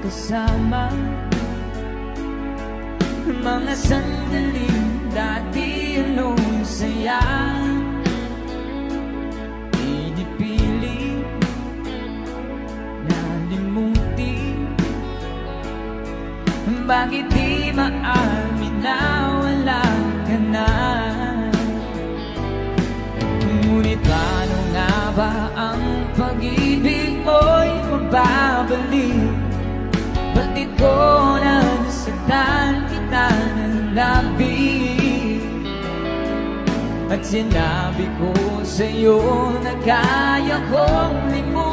kasama. Mga sandaling dati anong saya, pinipili nalimutin. Bakit di maamin na wala ka na? Ngunit paano nga ba ang pag-ibig mo'y mababalik? Ba't di ko nasaktan kita ng labis? At sinabi ko sa'yo na kaya kong limutin.